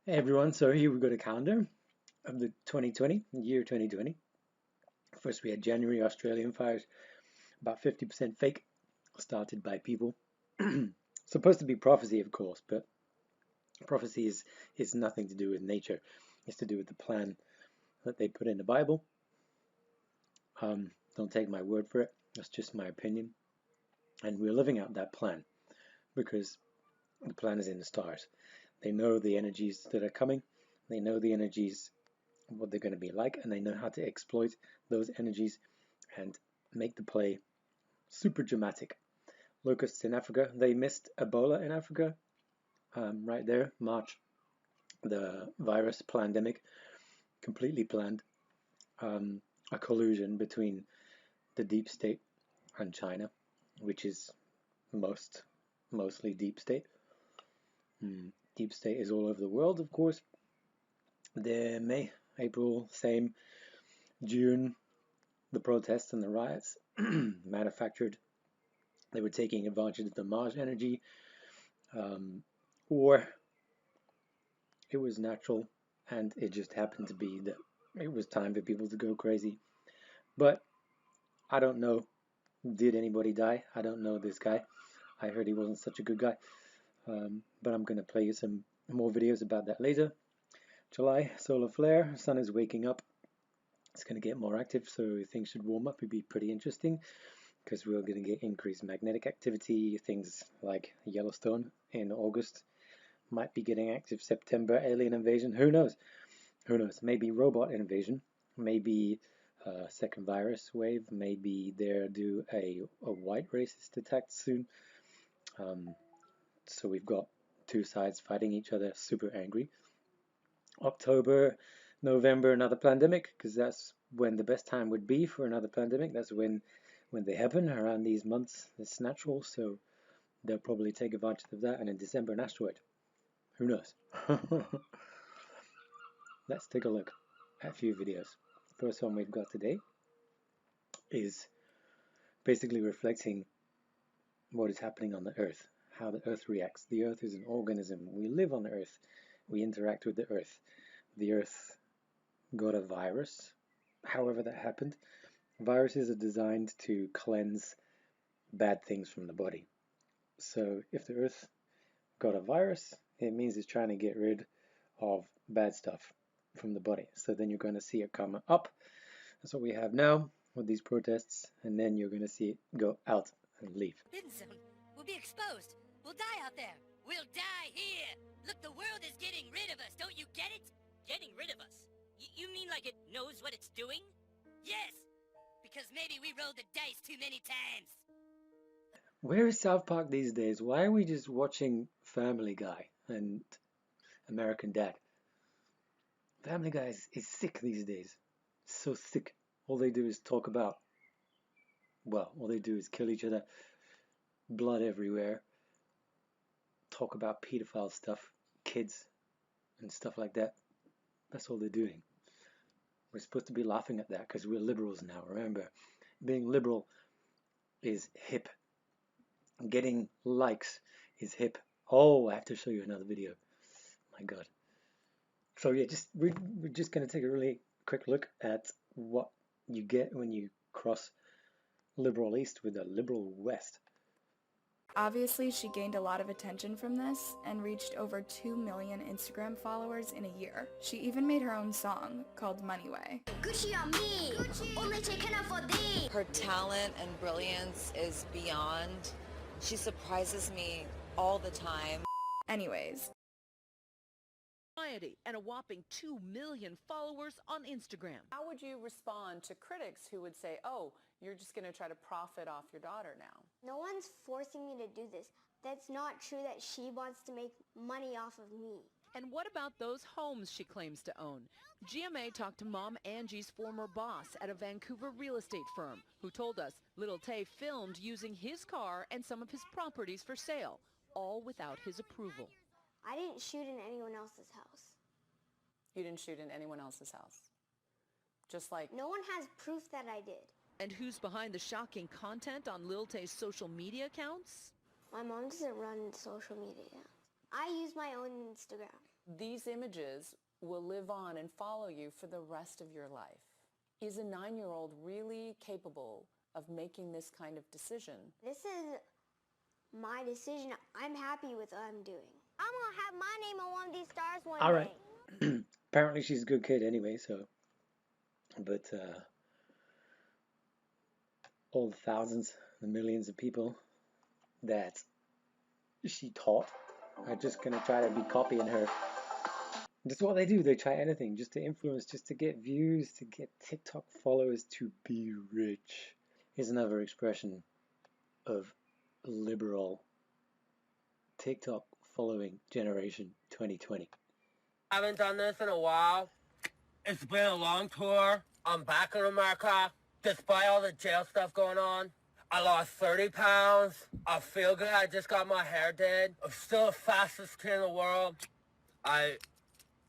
Hey everyone, so here we've got a calendar of the 2020, year 2020. First we had January, Australian fires, about 50% fake, started by people. Supposed to be prophecy, of course, but prophecy is nothing to do with nature. It's to do with the plan that they put in the Bible. Don't take my word for it, that's just my opinion. And we're living out that plan because the plan is in the stars. They know the energies that are coming. They know the energies, what they're going to be like, and they know how to exploit those energies and make the play super dramatic. Locusts in Africa, they missed Ebola in Africa, right there, March. The virus pandemic, completely planned. A collusion between the deep state and China, which is mostly deep state. Deep state is all over the world, of course. There, May, April, same. June, the protests and the riots, manufactured. They were taking advantage of the Mars energy, or it was natural, and it just happened to be that it was time for people to go crazy. But I don't know, did anybody die? I don't know this guy. I heard he wasn't such a good guy. But I'm going to play you some more videos about that later. July, solar flare, sun is waking up. It's going to get more active, so things should warm up. It'd be pretty interesting because we're going to get increased magnetic activity. Things like Yellowstone in August might be getting active. September, alien invasion. Who knows? Who knows? Maybe robot invasion. Maybe second virus wave. Maybe they'll do a white racist attack soon. So we've got two sides fighting each other, super angry. October, November, another pandemic, because that's when the best time would be for another pandemic. That's when they happen, around these months. It's natural, so they'll probably take advantage of that. And in December, an asteroid. Who knows? Let's take a look at a few videos. First one we've got today is basically reflecting what is happening on the Earth, how the Earth reacts. The Earth is an organism. We live on the Earth. We interact with the Earth. The Earth got a virus, however that happened. Viruses are designed to cleanse bad things from the body. So if the Earth got a virus, it means it's trying to get rid of bad stuff from the body. So then you're going to see it come up. That's what we have now with these protests, and then you're going to see it go out and leave. We'll be exposed. We'll die out there. We'll die here. Look, the world is getting rid of us. Don't you get it? Getting rid of us? You mean like it knows what it's doing? Yes, because maybe we rolled the dice too many times. Where is South Park these days? Why are we just watching Family Guy and American Dad? Family Guy is sick these days. So sick. All they do is talk about, well, all they do is kill each other, blood everywhere, talk about pedophile stuff, kids, and stuff like that. That's all they're doing. We're supposed to be laughing at that because we're liberals now. Remember, being liberal is hip. Getting likes is hip. Oh, I have to show you another video. My God. So yeah, we're just going to take a really quick look at what you get when you cross liberal east with a liberal west. Obviously, she gained a lot of attention from this and reached over 2 million Instagram followers in a year. She even made her own song called Money Way. Gucci on me, only taken up for thee. Her talent and brilliance is beyond. She surprises me all the time. Anyways. And a whopping 2 million followers on Instagram. How would you respond to critics who would say, oh, you're just going to try to profit off your daughter now? No one's forcing me to do this. That's not true that she wants to make money off of me. And what about those homes she claims to own? GMA talked to Mom Angie's former boss at a Vancouver real estate firm who told us Little Tay filmed using his car and some of his properties for sale, all without his approval. I didn't shoot in anyone else's house. You didn't shoot in anyone else's house? Just like... No one has proof that I did. And who's behind the shocking content on Lil Tay's social media accounts? My mom doesn't run social media. I use my own Instagram. These images will live on and follow you for the rest of your life. Is a 9-year-old really capable of making this kind of decision? This is my decision. I'm happy with what I'm doing. I'm gonna have my name on one of these stars one All right. day. Apparently she's a good kid anyway, so. But all the thousands, the millions of people that she taught are just going to try to be copying her. That's what they do. They try anything just to influence, just to get views, to get TikTok followers, to be rich. Here's another expression of liberal TikTok following generation 2020. I haven't done this in a while. It's been a long tour. I'm back in America. Despite all the jail stuff going on, I lost 30 pounds. I feel good. I just got my hair did. I'm still the fastest kid in the world.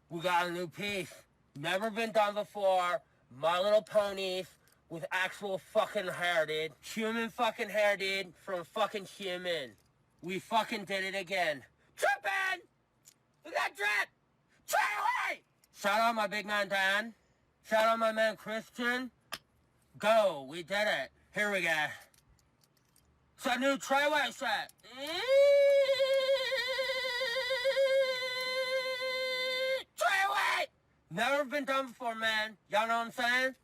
We got a new piece. Never been done before. My Little Ponies with actual fucking hair, dude. Human fucking hair, dude. From fucking human. We fucking did it again. Trippin'! Look at that drip! Try away! Shout out my big man Dan. Shout out my man Christian. Go, we did it. Here we go. It's a new Treyway set. Treyway! Never been done before, man. Y'all know what I'm saying?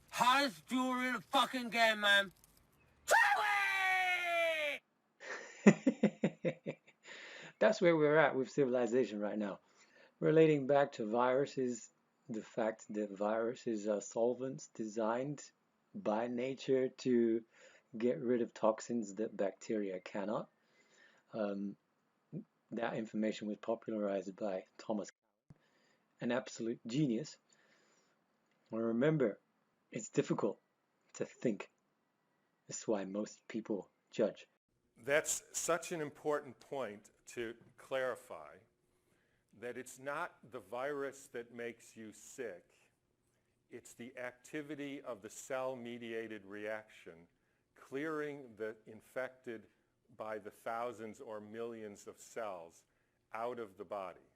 Hottest jewelry in the fucking game, man. Treyway! That's where we're at with civilization right now. Relating back to viruses, the fact that viruses are solvents designed by nature to get rid of toxins that bacteria cannot. That information was popularized by Thomas, an absolute genius. And remember, it's difficult to think. That's why most people judge. That's such an important point to clarify, that it's not the virus that makes you sick. It's the activity of the cell-mediated reaction, clearing the infected by the thousands or millions of cells out of the body.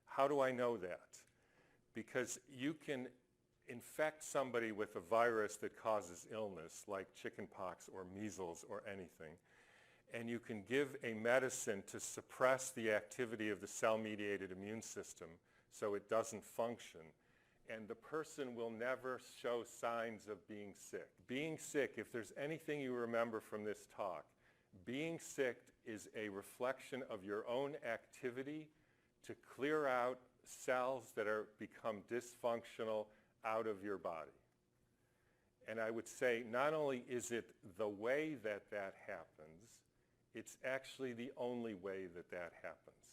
How do I know that? Because you can infect somebody with a virus that causes illness, like chickenpox or measles or anything, and you can give a medicine to suppress the activity of the cell-mediated immune system so it doesn't function, and the person will never show signs of being sick. Being sick, if there's anything you remember from this talk, being sick is a reflection of your own activity to clear out cells that are become dysfunctional out of your body. And I would say not only is it the way that that happens, it's actually the only way that that happens.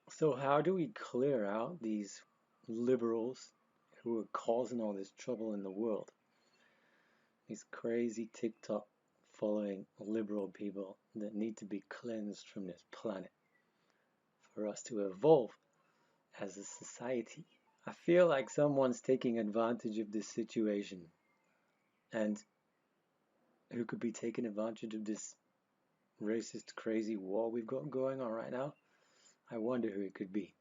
So how do we clear out these liberals who are causing all this trouble in the world? These crazy TikTok following liberal people that need to be cleansed from this planet for us to evolve as a society. I feel like someone's taking advantage of this situation, and who could be taking advantage of this racist, crazy war we've got going on right now? I wonder who it could be.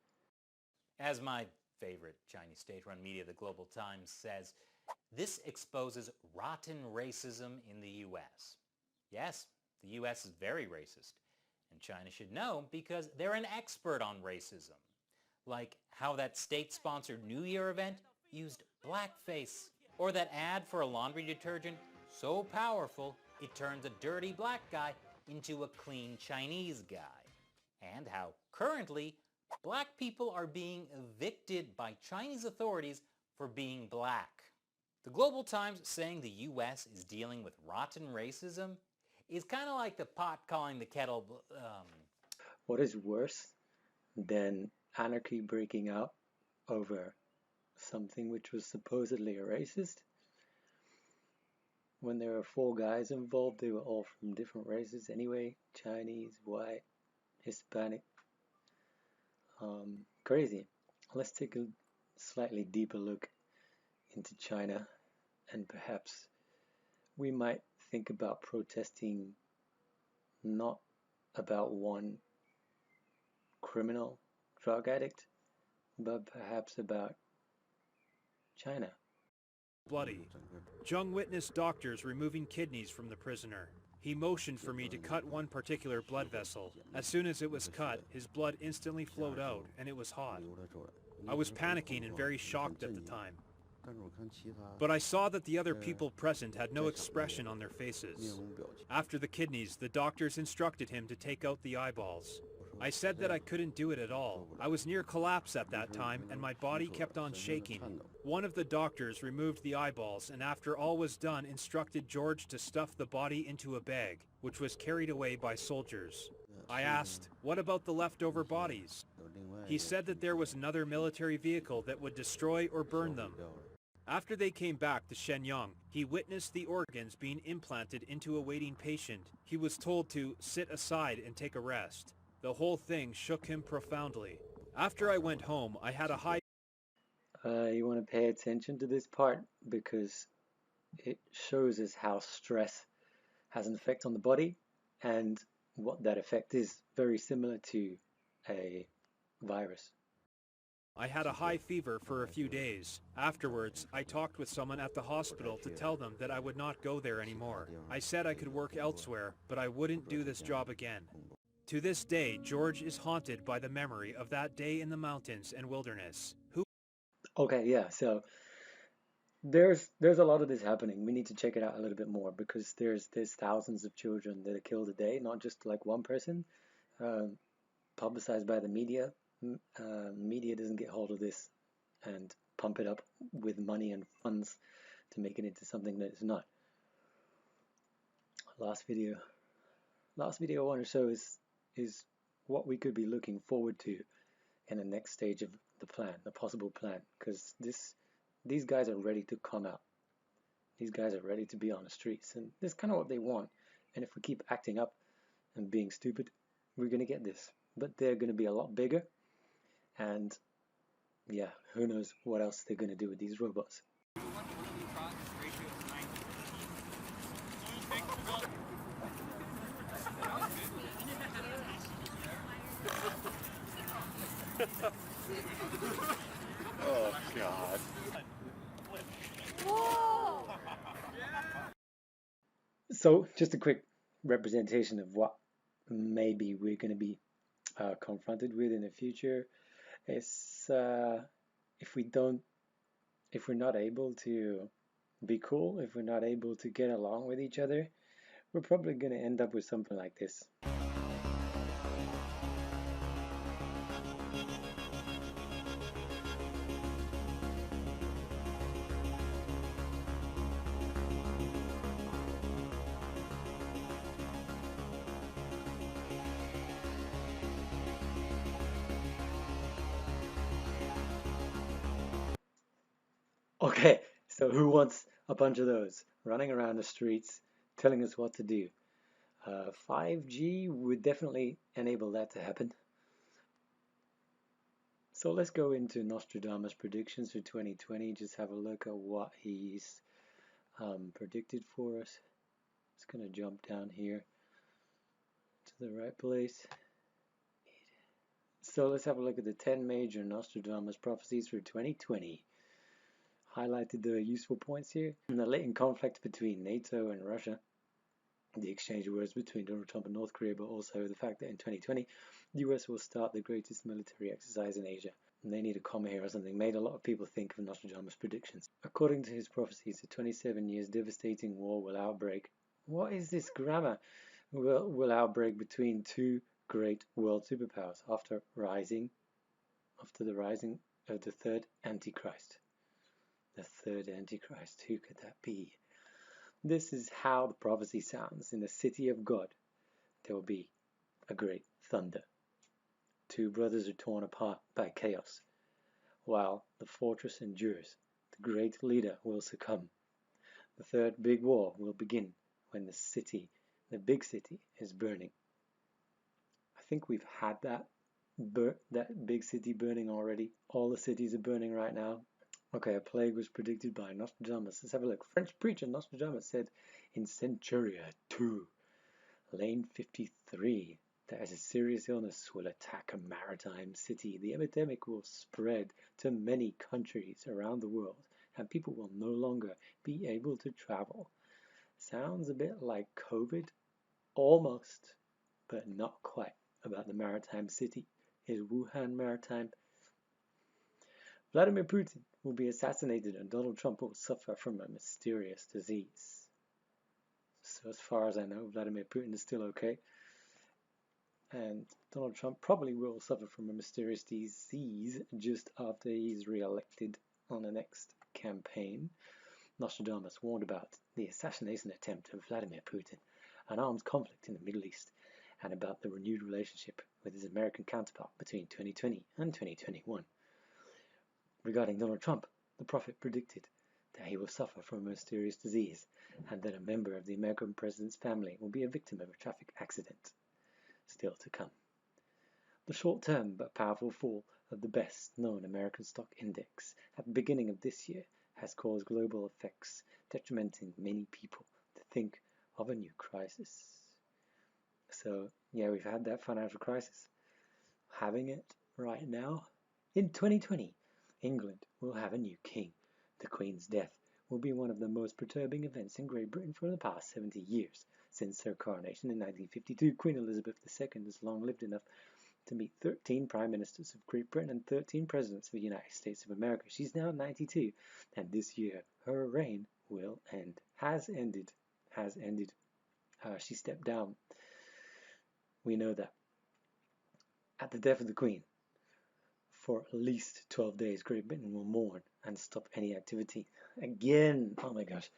As my favorite Chinese state-run media, the Global Times, says, this exposes rotten racism in the U.S. Yes, the U.S. is very racist, and China should know because they're an expert on racism. Like how that state-sponsored New Year event used blackface, or that ad for a laundry detergent so powerful it turns a dirty black guy into a clean Chinese guy. And how currently black people are being evicted by Chinese authorities for being black. The Global Times saying the U.S. is dealing with rotten racism is kind of like the pot calling the kettle What is worse than anarchy breaking out over something which was supposedly a racist? When there were 4 guys involved, they were all from different races anyway. Chinese, white, Hispanic. Crazy. Let's take a slightly deeper look into China, and perhaps we might think about protesting not about one criminal drug addict, but perhaps about China. Bloody. Jung witnessed doctors removing kidneys from the prisoner. He motioned for me to cut one particular blood vessel. As soon as it was cut, his blood instantly flowed out, and it was hot. I was panicking and very shocked at the time. But I saw that the other people present had no expression on their faces. After the kidneys, the doctors instructed him to take out the eyeballs. I said that I couldn't do it at all. I was near collapse at that time, and my body kept on shaking. One of the doctors removed the eyeballs, and after all was done, instructed George to stuff the body into a bag, which was carried away by soldiers. I asked, "What about the leftover bodies?" He said that there was another military vehicle that would destroy or burn them. After they came back to Shenyang, he witnessed the organs being implanted into a waiting patient. He was told to sit aside and take a rest. The whole thing shook him profoundly. After I went home, I had a high... You want to pay attention to this part because it shows us how stress has an effect on the body, and what that effect is very similar to a virus. I had a high fever for a few days. Afterwards, I talked with someone at the hospital to tell them that I would not go there anymore. I said I could work elsewhere, but I wouldn't do this job again. To this day, George is haunted by the memory of that day in the mountains and wilderness. Okay, yeah, so there's a lot of this happening. We need to check it out a little bit more because there's thousands of children that are killed a day, not just like one person, publicized by the media. Media doesn't get hold of this and pump it up with money and funds to make it into something that it's not. Last video I want to show is what we could be looking forward to in the next stage of the plan, the possible plan, because these guys are ready to come out. These guys are ready to be on the streets, and this is kind of what they want. And if we keep acting up and being stupid, we're going to get this. But they're going to be a lot bigger, and yeah, who knows what else they're going to do with these robots. Oh, God. So, just a quick representation of what maybe we're going to be confronted with in the future. Is if we're not able to be cool, if we're not able to get along with each other, we're probably going to end up with something like this. Okay, so who wants a bunch of those running around the streets telling us what to do? 5G would definitely enable that to happen. So let's go into Nostradamus predictions for 2020. Just have a look at what he's predicted for us. Just going to jump down here to the right place. So let's have a look at the 10 major Nostradamus prophecies for 2020. Highlighted the useful points here. The latent conflict between NATO and Russia, the exchange of words between Donald Trump and North Korea, but also the fact that in 2020 the US will start the greatest military exercise in Asia. And they need a comma here or something. Made a lot of people think of Nostradamus' predictions. According to his prophecies, the 27 years devastating war will outbreak. What is this grammar? Will outbreak between two great world superpowers after the rising of the third Antichrist. The third Antichrist, who could that be? This is how the prophecy sounds. In the city of God, there will be a great thunder. Two brothers are torn apart by chaos. While the fortress endures, the great leader will succumb. The third big war will begin when the big city is burning. I think we've had that big city burning already. All the cities are burning right now. Okay, a plague was predicted by Nostradamus. Let's have a look. French preacher Nostradamus said in Centuria 2, lane 53, that as a serious illness will attack a maritime city, the epidemic will spread to many countries around the world, and people will no longer be able to travel. Sounds a bit like COVID? Almost, but not quite, about the maritime city. Is Wuhan maritime? Vladimir Putin will be assassinated and Donald Trump will suffer from a mysterious disease. So as far as I know, Vladimir Putin is still okay. And Donald Trump probably will suffer from a mysterious disease just after he's re-elected on the next campaign. Nostradamus warned about the assassination attempt of Vladimir Putin, an armed conflict in the Middle East, and about the renewed relationship with his American counterpart between 2020 and 2021. Regarding Donald Trump, the prophet predicted that he will suffer from a mysterious disease and that a member of the American president's family will be a victim of a traffic accident. Still to come. The short-term but powerful fall of the best-known American stock index at the beginning of this year has caused global effects, detrimenting many people to think of a new crisis. So, yeah, we've had that financial crisis. Having it right now. In 2020, England will have a new king. The Queen's death will be one of the most perturbing events in Great Britain for the past 70 years. Since her coronation in 1952, Queen Elizabeth II has long lived enough to meet 13 Prime Ministers of Great Britain and 13 Presidents of the United States of America. She's now 92, and this year her reign will end. Has ended. She stepped down. We know that. At the death of the Queen, for at least 12 days, Great Britain will mourn and stop any activity. Again, oh my gosh.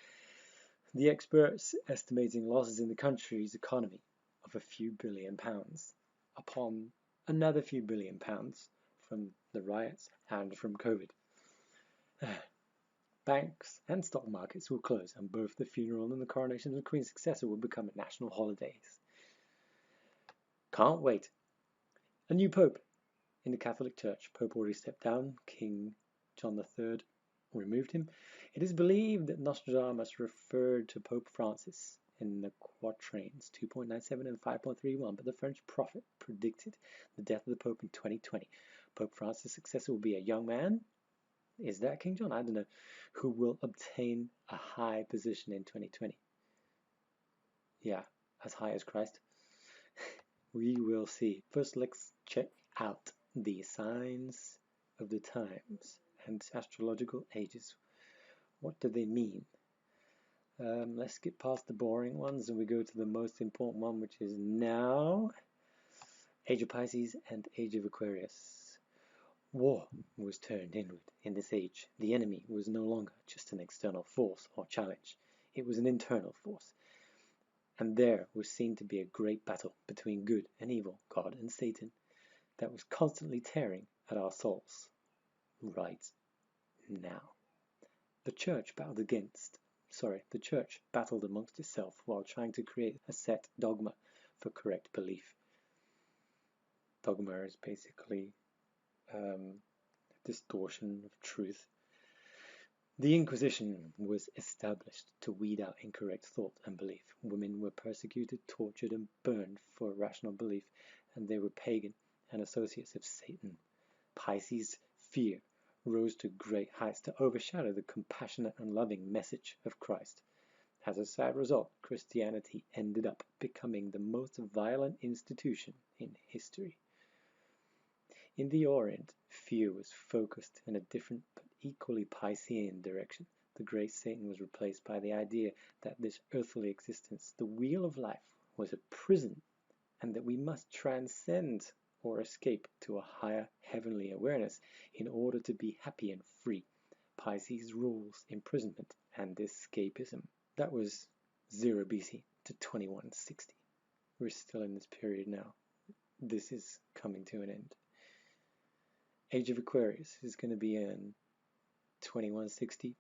The experts estimating losses in the country's economy of a few £billion upon another few £billion from the riots and from COVID. Banks and stock markets will close, and both the funeral and the coronation of the Queen's successor will become national holidays. Can't wait. A new Pope in the Catholic Church. Pope already stepped down. King John III removed him. It is believed that Nostradamus referred to Pope Francis in the quatrains 2.97 and 5.31, but the French prophet predicted the death of the Pope in 2020. Pope Francis' successor will be a young man. Is that King John? I don't know. Who will obtain a high position in 2020. Yeah, as high as Christ. We will see. First, let's check out the signs of the times and astrological ages. What do they mean? Let's skip past the boring ones and we go to the most important one, which is now. Age of Pisces and Age of Aquarius. War was turned inward in this age. The enemy was no longer just an external force or challenge. It was an internal force. And there was seen to be a great battle between good and evil, God and Satan, that was constantly tearing at our souls right now. The church battled amongst itself while trying to create a set dogma for correct belief. Dogma is basically distortion of truth. The Inquisition was established to weed out incorrect thought and belief. Women were persecuted, tortured, and burned for rational belief, and they were pagan and associates of Satan. Pisces' fear rose to great heights to overshadow the compassionate and loving message of Christ. As a sad result, Christianity ended up becoming the most violent institution in history. In the Orient, fear was focused in a different but equally Piscean direction. The great Satan was replaced by the idea that this earthly existence, the wheel of life, was a prison, and that we must transcend or escape to a higher heavenly awareness in order to be happy and free. Pisces rules imprisonment and escapism. That was 0 BC to 2160. We're still in this period now. This is coming to an end. Age of Aquarius is going to be in 2160.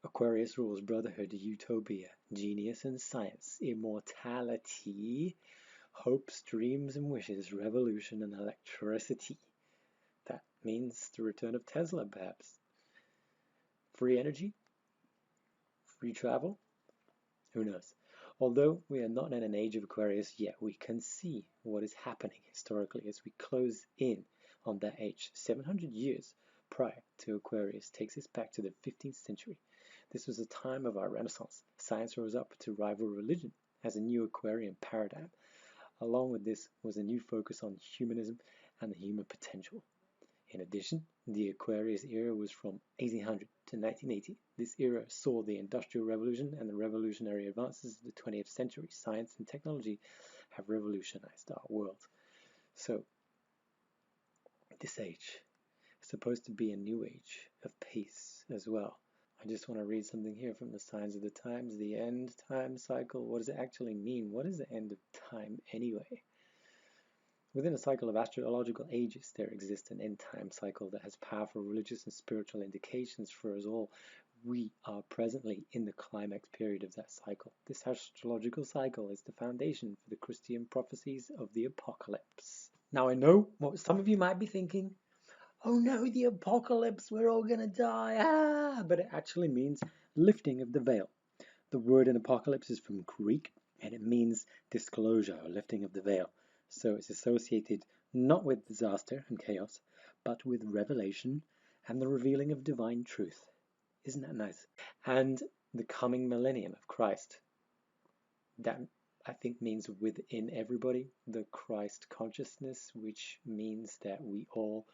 Aquarius rules brotherhood, utopia, genius and science, immortality, hopes, dreams and wishes, revolution and electricity. That means the return of Tesla, perhaps. Free energy? Free travel? Who knows? Although we are not in an age of Aquarius yet, we can see what is happening historically as we close in on that age. 700 years prior to Aquarius takes us back to the 15th century. This was a time of our Renaissance. Science rose up to rival religion as a new Aquarian paradigm. Along with this was a new focus on humanism and the human potential. In addition, the Aquarius era was from 1800 to 1980. This era saw the Industrial Revolution and the revolutionary advances of the 20th century. Science and technology have revolutionized our world. So, this age is supposed to be a new age of peace as well. I just want to read something here from the Signs of the Times. The end time cycle, what does it actually mean? What is the end of time anyway? Within a cycle of astrological ages, there exists an end-time cycle that has powerful religious and spiritual indications for us all. We are presently in the climax period of that cycle. This astrological cycle is the foundation for the Christian prophecies of the apocalypse. Now I know what some of you might be thinking. Oh no, the apocalypse, we're all gonna die. But it actually means lifting of the veil. The word in apocalypse is from Greek, and it means disclosure or lifting of the veil. So it's associated not with disaster and chaos, but with revelation and the revealing of divine truth. Isn't that nice? And the coming millennium of Christ. That, I think, means within everybody, the Christ consciousness, which means that we all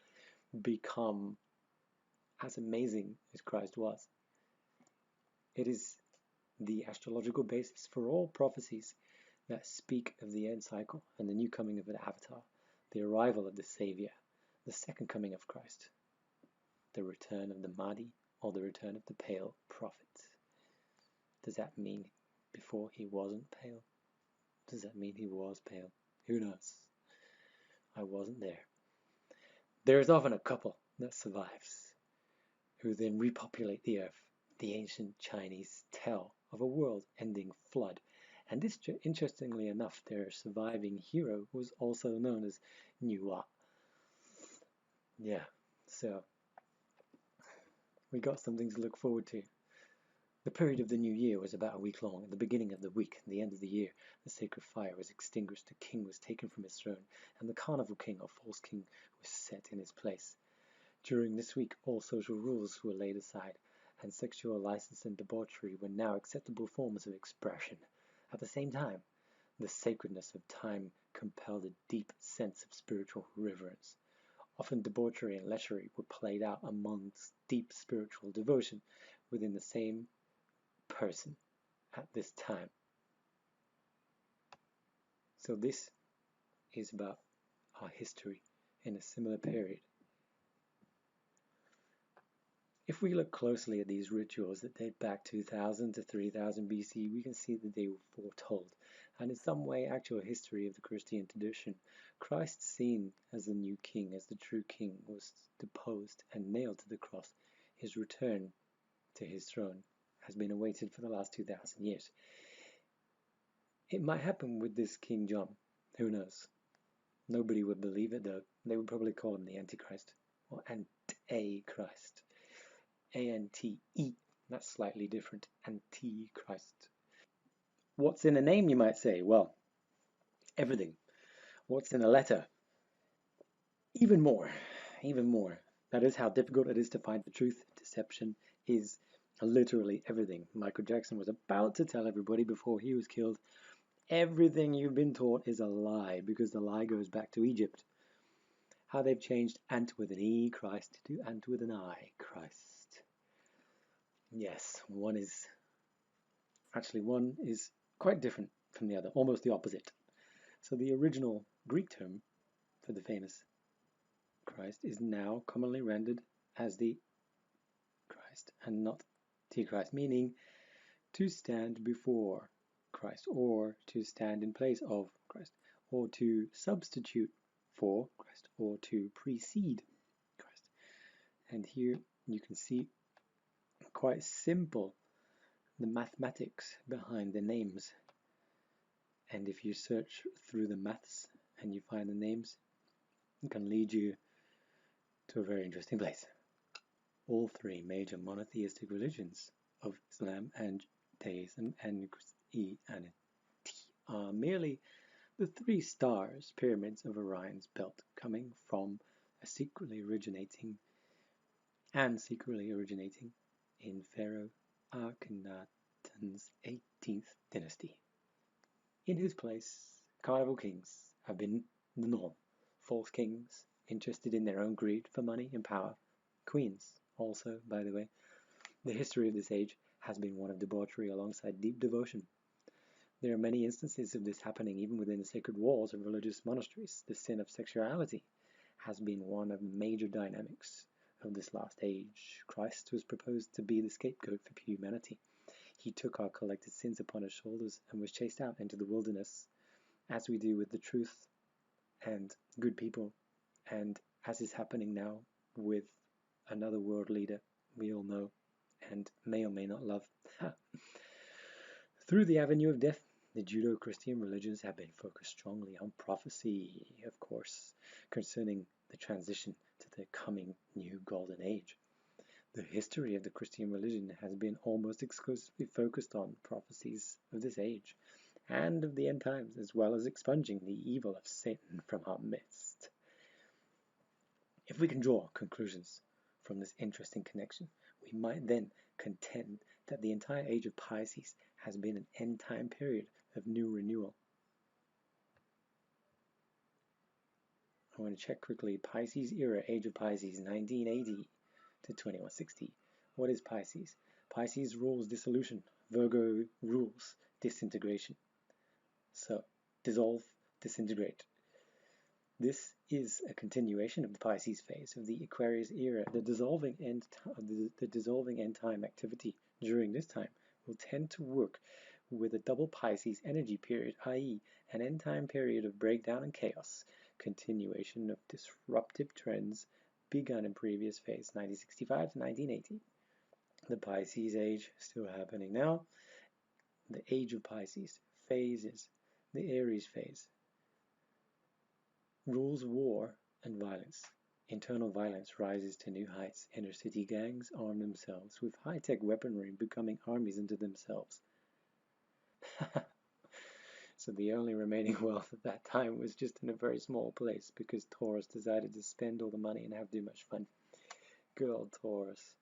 become as amazing as Christ was. It is the astrological basis for all prophecies that speak of the end cycle and the new coming of an avatar, the arrival of the Savior, the second coming of Christ, the return of the Mahdi, or the return of the pale prophet. Does that mean before he wasn't pale? Does that mean he was pale? Who knows? I wasn't there. There is often a couple that survives, who then repopulate the earth. The ancient Chinese tell of a world-ending flood. And this, interestingly enough, their surviving hero was also known as Nuwa. Yeah, so we got something to look forward to. The period of the new year was about a week long. At the beginning of the week, at the end of the year, the sacred fire was extinguished, the king was taken from his throne, and the carnival king or false king was set in his place. During this week, all social rules were laid aside, and sexual license and debauchery were now acceptable forms of expression. At the same time, the sacredness of time compelled a deep sense of spiritual reverence. Often debauchery and lechery were played out amongst deep spiritual devotion within the same person at this time. So this is about our history in a similar period. If we look closely at these rituals that date back 2000 to 3000 BC, we can see that they were foretold, and in some way actual history of the Christian tradition. Christ, seen as the new king, as the true king, was deposed and nailed to the cross. His return to his throne has been awaited for the last 2000 years. It might happen with this King John. Who knows? Nobody would believe it though. They would probably call him the Antichrist or Antichrist. A-N-T-E, that's slightly different, Antichrist. What's in a name, you might say? Well, everything. What's in a letter? Even more. That is how difficult it is to find the truth. Deception is literally everything. Michael Jackson was about to tell everybody before he was killed, everything you've been taught is a lie, because the lie goes back to Egypt. How they've changed ant with an E, Christ, to ant with an I, Christ. Yes, one is quite different from the other, almost the opposite. So the original Greek term for the famous Christ is now commonly rendered as the Christ and not T-Christ, meaning to stand before Christ, or to stand in place of Christ, or to substitute for Christ, or to precede Christ. And here you can see quite simple the mathematics behind the names. And if you search through the maths and you find the names, it can lead you to a very interesting place. All three major monotheistic religions of Islam and Judaism and are merely the 3 stars pyramids of Orion's belt coming from secretly originating in Pharaoh Akhenaten's 18th dynasty, in whose place carnival kings have been the norm. False kings interested in their own greed for money and power. Queens also, by the way. The history of this age has been one of debauchery alongside deep devotion. There are many instances of this happening even within the sacred walls of religious monasteries. The sin of sexuality has been one of the major dynamics of this last age. Christ was proposed to be the scapegoat for humanity. He took our collected sins upon his shoulders and was chased out into the wilderness, as we do with the truth and good people, and as is happening now with another world leader we all know and may or may not love. Through the avenue of death, the Judeo-Christian religions have been focused strongly on prophecy, of course, concerning the transition to the coming new golden age. The history of the Christian religion has been almost exclusively focused on prophecies of this age and of the end times, as well as expunging the evil of Satan from our midst. If we can draw conclusions from this interesting connection, we might then contend that the entire age of Pisces has been an end-time period of new renewal. I want to check quickly. Pisces era, age of Pisces, 1980 to 2160. What is Pisces? Pisces rules dissolution. Virgo rules disintegration. So, dissolve, disintegrate. This is a continuation of the Pisces phase of the Aquarius era. The dissolving end time activity during this time will tend to work with a double Pisces energy period, i.e. an end time period of breakdown and chaos, continuation of disruptive trends begun in previous phase, 1965 to 1980. The Pisces age still happening now. The age of Pisces phases, the Aries phase, rules war and violence. Internal violence rises to new heights. Inner city gangs arm themselves with high-tech weaponry, becoming armies unto themselves. So the only remaining wealth at that time was just in a very small place because Taurus decided to spend all the money and have too much fun. Good old Taurus.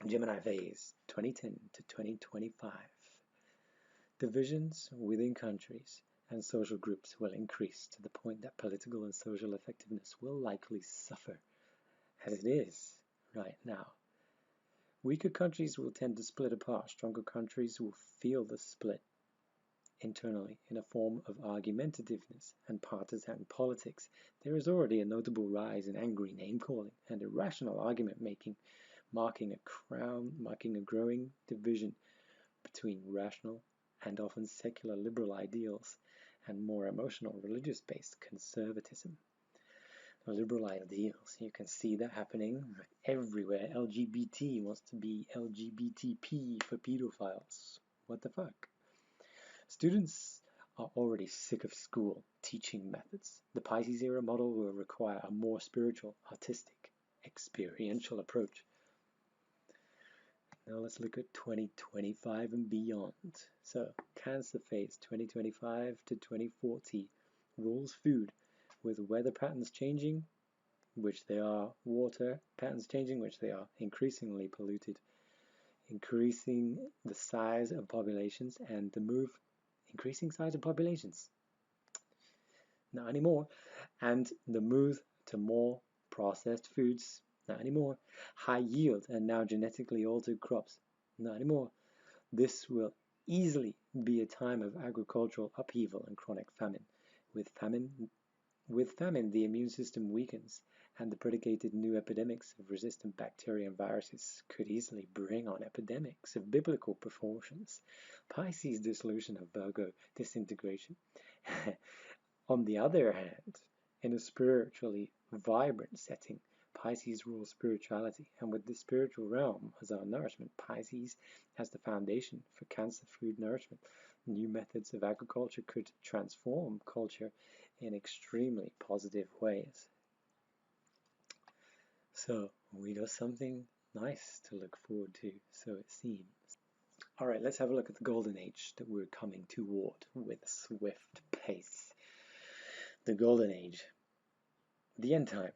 Gemini phase, 2010 to 2025. Divisions within countries and social groups will increase to the point that political and social effectiveness will likely suffer, as it is right now. Weaker countries will tend to split apart. Stronger countries will feel the split internally in a form of argumentativeness and partisan politics. There is already a notable rise in angry name-calling and irrational argument-making, marking a growing division between rational and often secular liberal ideals and more emotional religious-based conservatism. Liberal ideals, you can see that happening everywhere. LGBT wants to be LGBTP for pedophiles. What the fuck? Students are already sick of school teaching methods. The Pisces era model will require a more spiritual, artistic, experiential approach. Now let's look at 2025 and beyond. So, Cancer phase 2025 to 2040 rules food, with weather patterns changing, which they are, water patterns changing, which they are, increasingly polluted, increasing the size of populations and the move, increasing size of populations, not anymore, and the move to more processed foods, not anymore, high yield and now genetically altered crops, not anymore. This will easily be a time of agricultural upheaval and chronic famine. With famine, the immune system weakens, and the predicated new epidemics of resistant bacteria and viruses could easily bring on epidemics of biblical proportions. Pisces dissolution of Virgo disintegration. On the other hand, in a spiritually vibrant setting, Pisces rules spirituality, and with the spiritual realm as our nourishment, Pisces has the foundation for Cancer food nourishment. New methods of agriculture could transform culture in extremely positive ways. So we got something nice to look forward to, so it seems. All right, let's have a look at the golden age that we're coming toward with swift pace. The golden age, the end time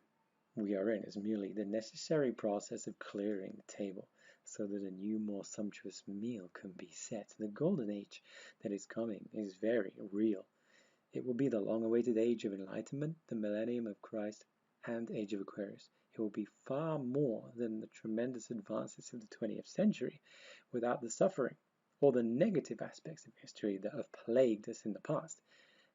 we are in, is merely the necessary process of clearing the table so that a new, more sumptuous meal can be set. The golden age that is coming is very real. It will be the long-awaited age of enlightenment, the millennium of Christ, and age of Aquarius. It will be far more than the tremendous advances of the 20th century without the suffering or the negative aspects of history that have plagued us in the past.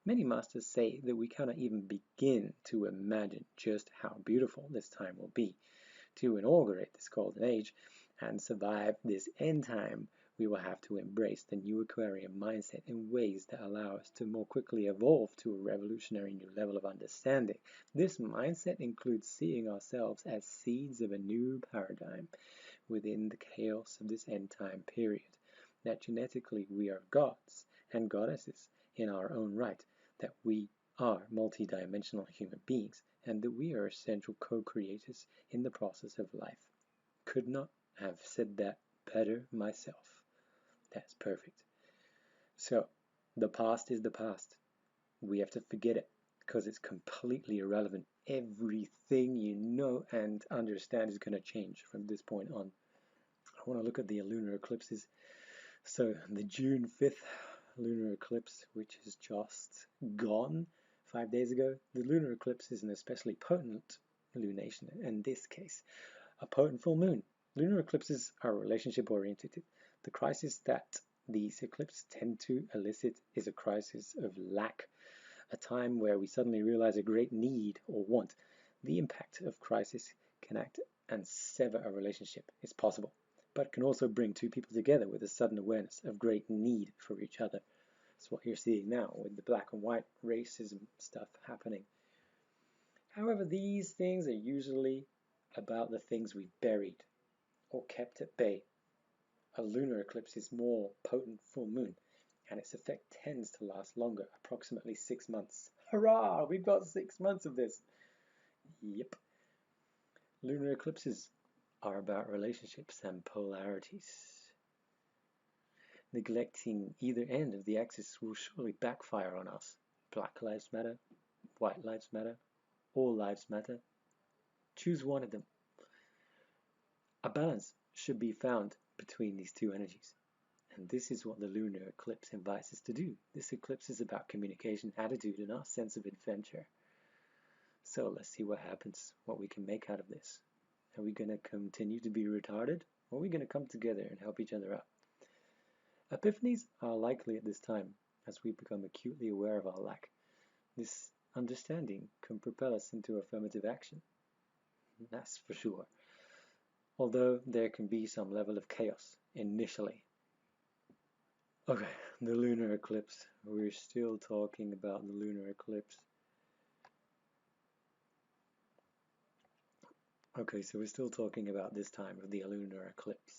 Many masters say that we cannot even begin to imagine just how beautiful this time will be. To inaugurate this golden age and survive this end time, we will have to embrace the new Aquarian mindset in ways that allow us to more quickly evolve to a revolutionary new level of understanding. This mindset includes seeing ourselves as seeds of a new paradigm within the chaos of this end time period. That genetically we are gods and goddesses in our own right, that we are multidimensional human beings, and that we are essential co-creators in the process of life. Could not have said that better myself. That's perfect. So, the past is the past. We have to forget it because it's completely irrelevant. Everything you know and understand is going to change from this point on. I want to look at the lunar eclipses. So, the June 5th lunar eclipse, which is just gone 5 days ago, the lunar eclipse is an especially potent lunation, in this case, a potent full moon. Lunar eclipses are relationship-oriented. The crisis that these eclipses tend to elicit is a crisis of lack, a time where we suddenly realize a great need or want. The impact of crisis can act and sever a relationship. It's possible, but can also bring two people together with a sudden awareness of great need for each other. That's what you're seeing now with the black and white racism stuff happening. However, these things are usually about the things we've buried or kept at bay. A lunar eclipse is more potent full moon, and its effect tends to last longer, approximately 6 months. Hurrah! We've got 6 months of this. Yep. Lunar eclipses are about relationships and polarities. Neglecting either end of the axis will surely backfire on us. Black lives matter, white lives matter, all lives matter. Choose one of them. A balance should be found between these two energies. And this is what the lunar eclipse invites us to do. This eclipse is about communication, attitude, and our sense of adventure. So let's see what happens, what we can make out of this. Are we going to continue to be retarded? Or are we going to come together and help each other out? Epiphanies are likely at this time, as we become acutely aware of our lack. This understanding can propel us into affirmative action. That's for sure. Although there can be some level of chaos initially. Okay, the lunar eclipse. We're still talking about the lunar eclipse. Okay, so we're still talking about this time of the lunar eclipse.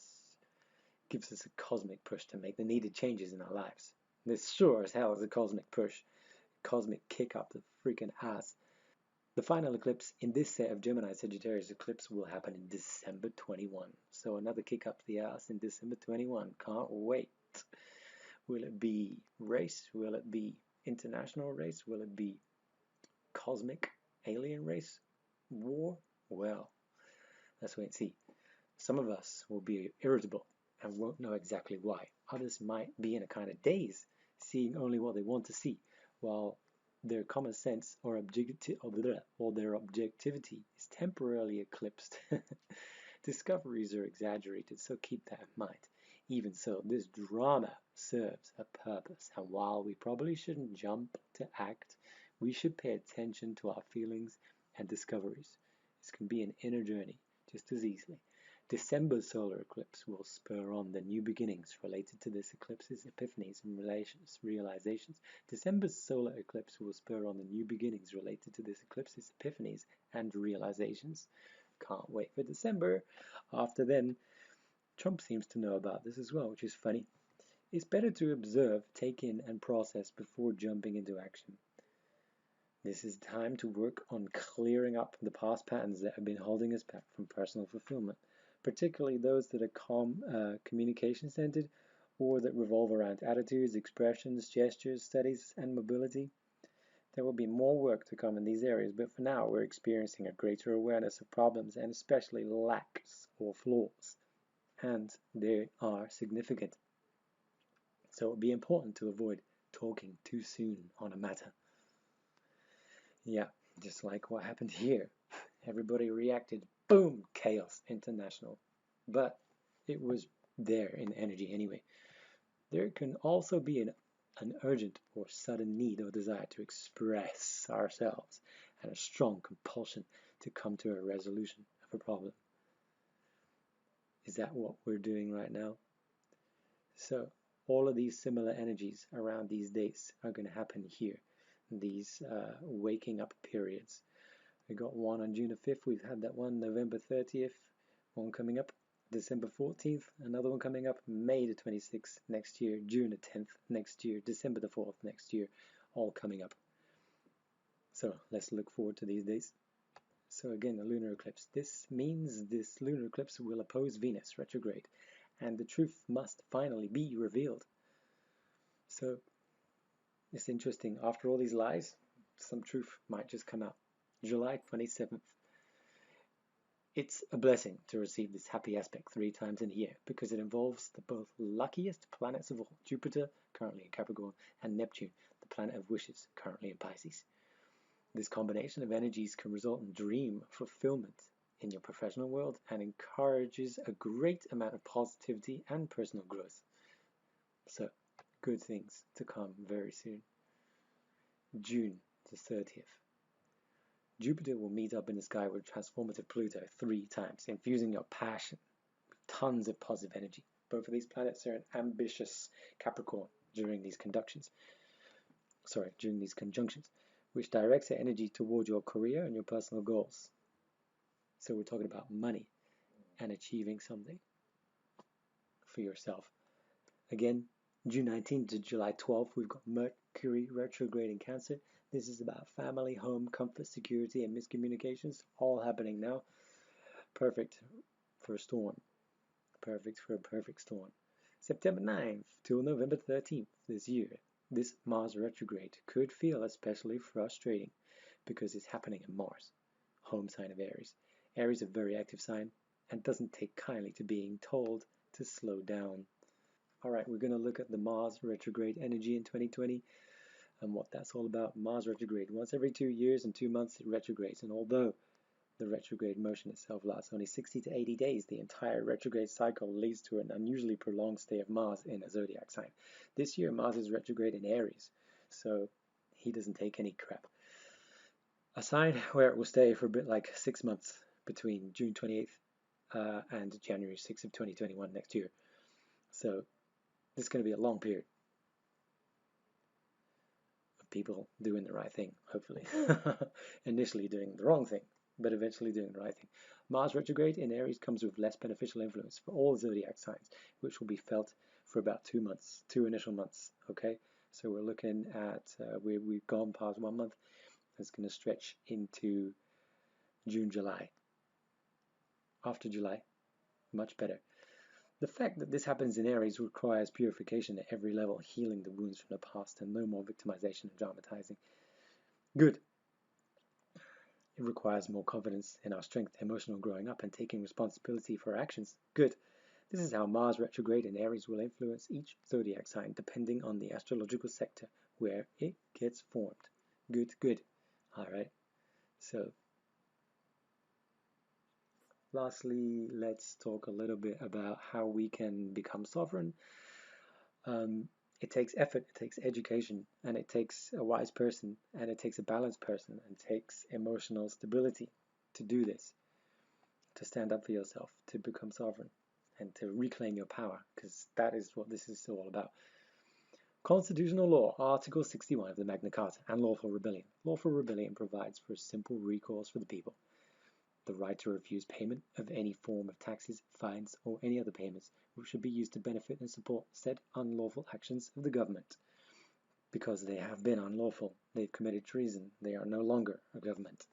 It gives us a cosmic push to make the needed changes in our lives. This sure as hell is a cosmic push. Cosmic kick up the freaking ass. The final eclipse in this set of Gemini Sagittarius eclipse will happen in December 21. So another kick up the ass in December 21. Can't wait. Will it be race? Will it be international race? Will it be cosmic alien race? War? Well, let's wait and see. Some of us will be irritable and won't know exactly why. Others might be in a kind of daze, seeing only what they want to see, while their common sense or their objectivity is temporarily eclipsed. Discoveries are exaggerated, so keep that in mind. Even so, this drama serves a purpose, and while we probably shouldn't jump to act, we should pay attention to our feelings and discoveries. This can be an inner journey, just as easily. December's solar eclipse will spur on the new beginnings related to this eclipse's epiphanies and realizations. December's solar eclipse will spur on the new beginnings related to this eclipse's epiphanies and realizations. Can't wait for December. After then, Trump seems to know about this as well, which is funny. It's better to observe, take in, and process before jumping into action. This is time to work on clearing up the past patterns that have been holding us back from personal fulfillment, particularly those that are communication-centered or that revolve around attitudes, expressions, gestures, studies, and mobility. There will be more work to come in these areas, but for now we're experiencing a greater awareness of problems and especially lacks or flaws, and they are significant. So it would be important to avoid talking too soon on a matter. Yeah, just like what happened here. Everybody reacted, boom, chaos, international. But it was there in energy anyway. There can also be an urgent or sudden need or desire to express ourselves and a strong compulsion to come to a resolution of a problem. Is that what we're doing right now? So all of these similar energies around these dates are going to happen here, these waking up periods. We got one on June the 5th, we've had that one November 30th, one coming up December 14th, another one coming up May the 26th next year, June the 10th next year, December the 4th next year, all coming up. So let's look forward to these days. So again, the lunar eclipse. This means this lunar eclipse will oppose Venus retrograde, and the truth must finally be revealed. So it's interesting, after all these lies, some truth might just come out. July 27th. It's a blessing to receive this happy aspect 3 times in a year because it involves the both luckiest planets of all, Jupiter, currently in Capricorn, and Neptune, the planet of wishes, currently in Pisces. This combination of energies can result in dream fulfillment in your professional world and encourages a great amount of positivity and personal growth. So, good things to come very soon. June the 30th. Jupiter will meet up in the sky with transformative Pluto 3 times, infusing your passion with tons of positive energy. Both of these planets are in ambitious Capricorn during these conjunctions, which directs their energy toward your career and your personal goals. So we're talking about money and achieving something for yourself. Again, June 19th to July 12th, we've got Mercury retrograde in Cancer. This is about family, home, comfort, security, and miscommunications, all happening now. Perfect for a storm. Perfect for a perfect storm. September 9th till November 13th this year, this Mars retrograde could feel especially frustrating because it's happening in Mars, home sign of Aries. Aries is a very active sign and doesn't take kindly to being told to slow down. Alright, we're going to look at the Mars retrograde energy in 2020 and what that's all about. Mars retrograde. Once every 2 years and 2 months it retrogrades, and although the retrograde motion itself lasts only 60 to 80 days, the entire retrograde cycle leads to an unusually prolonged stay of Mars in a zodiac sign. This year Mars is retrograde in Aries, so he doesn't take any crap. A sign where it will stay for a bit like 6 months between June 28th and January 6th of 2021 next year. So this is going to be a long period of people doing the right thing, hopefully. Initially doing the wrong thing, but eventually doing the right thing. Mars retrograde in Aries comes with less beneficial influence for all zodiac signs, which will be felt for about 2 months, 2 initial months, okay? So we're looking at, we've gone past 1 month. It's going to stretch into June, July. After July, much better. The fact that this happens in Aries requires purification at every level, healing the wounds from the past, and no more victimization and dramatizing. Good. It requires more confidence in our strength, emotional growing up, and taking responsibility for our actions. Good. This is how Mars retrograde in Aries will influence each zodiac sign, depending on the astrological sector where it gets formed. Good, good. Alright. So, lastly, let's talk a little bit about how we can become sovereign. It takes effort, it takes education, and it takes a wise person, and it takes a balanced person, and it takes emotional stability to do this, to stand up for yourself, to become sovereign, and to reclaim your power, because that is what this is all about. Constitutional law, Article 61 of the Magna Carta, and lawful rebellion. Lawful rebellion provides for a simple recourse for the people. The right to refuse payment of any form of taxes, fines, or any other payments which should be used to benefit and support said unlawful actions of the government. Because they have been unlawful, they've committed treason, they are no longer a government.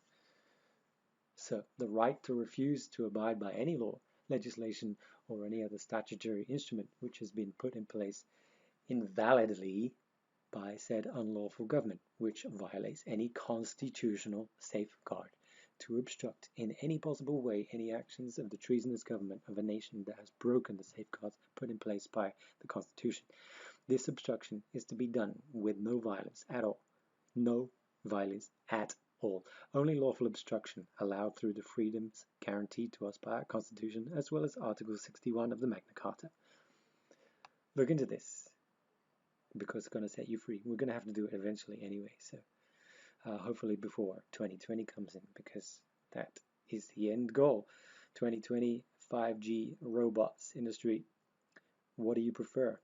So, the right to refuse to abide by any law legislation or any other statutory instrument which has been put in place invalidly by said unlawful government, which violates any constitutional safeguard to obstruct in any possible way any actions of the treasonous government of a nation that has broken the safeguards put in place by the Constitution. This obstruction is to be done with no violence at all. No violence at all. Only lawful obstruction allowed through the freedoms guaranteed to us by our Constitution, as well as Article 61 of the Magna Carta. Look into this, because it's going to set you free. We're going to have to do it eventually anyway, so hopefully before 2020 comes in, because that is the end goal. 2020, 5G, robots in the street. What do you prefer?